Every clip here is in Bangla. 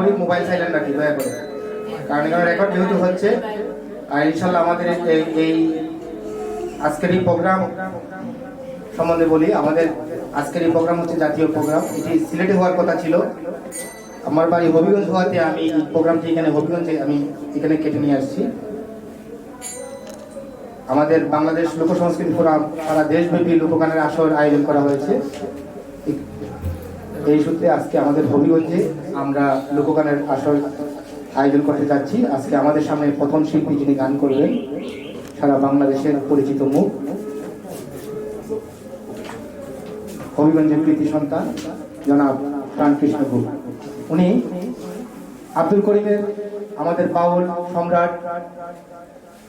করি মোবাইল সাইলেন্ট রাখি দয়া করে, কারণ এখানে রেকর্ড যেহেতু হচ্ছে। আর ইনশাল্লাহ আমাদের এই আজকের এই প্রোগ্রাম সম্বন্ধে বলি। আমাদের আজকের এই প্রোগ্রাম হচ্ছে জাতীয় প্রোগ্রাম। এটি সিলেটে হওয়ার কথা ছিল, আমার বাড়ি হবিগঞ্জ হওয়াতে আমি এই প্রোগ্রামটি এখানে হবিগঞ্জে আমি এখানে কেটে নিয়ে আসছি। আমাদের বাংলাদেশ লোক সংস্কৃতি ফোরাম সারা দেশব্যাপী লোকগানের আসর আয়োজন করা হয়েছে। এই সূত্রে আজকে আমাদের হবিগঞ্জে আমরা লোকগানের আসর আয়োজন করতে যাচ্ছি। আজকে আমাদের সামনে প্রথম শিল্পী যিনি গান করবেন, সারা বাংলাদেশের পরিচিত মুখ, হবিগঞ্জের কৃতি সন্তান জনাব প্রাণকৃষ্ণ গুহ। উনি আব্দুল করিমের, আমাদের বাউল সম্রাট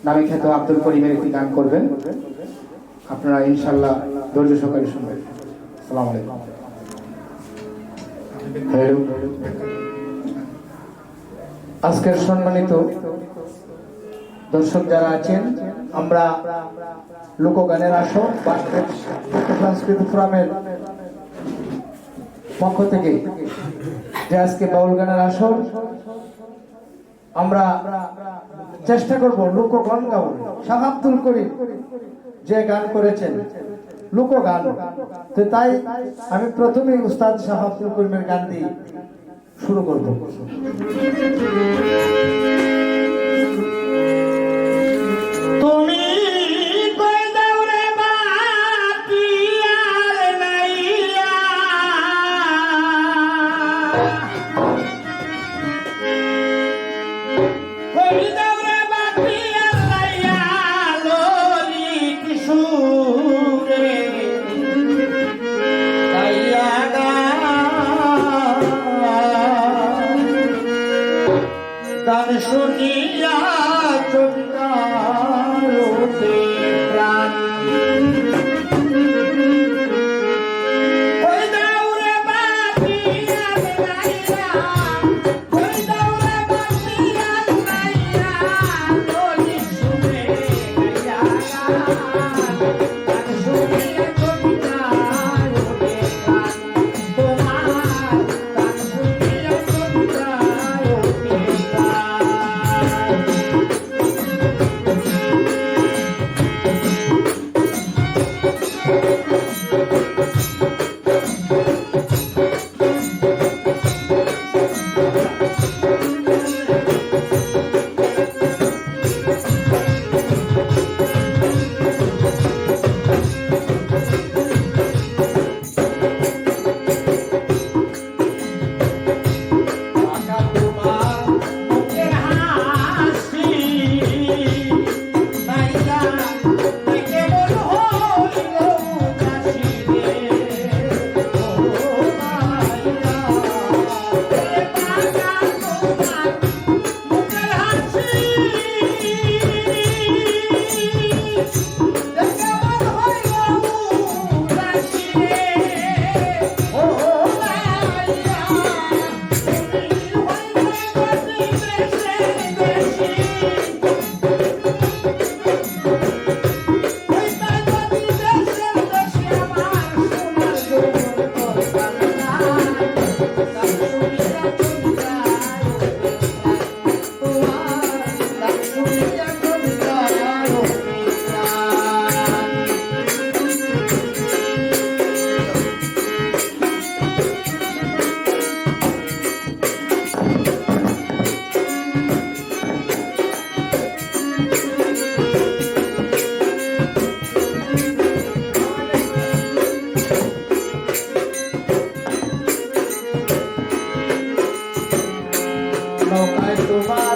নামে খ্যাত আব্দুল করিমের একটি গান করবেন। আপনারা ইনশাল্লাহ ধৈর্য সহকারে শুনবেন। আসসালামু আলাইকুম। আজকের সম্মানিত দর্শক যারা আছেন, আমরা লোকগানের আসর বাংলাদেশ সংস্কৃতি ফোরামের পক্ষ থেকে যে আজকে বাউল গানের আসর, আমরা চেষ্টা করব লোকগান গাবো। শাহ আব্দুল করিম যে গান করেছেন লোকগান, তো তাই আমি প্রথমেই উস্তাদ শাহ আব্দুল করিমের গান দিয়ে শুরু করব। গান শুনিয়া চন্দ্রারতে প্রাণ তোমার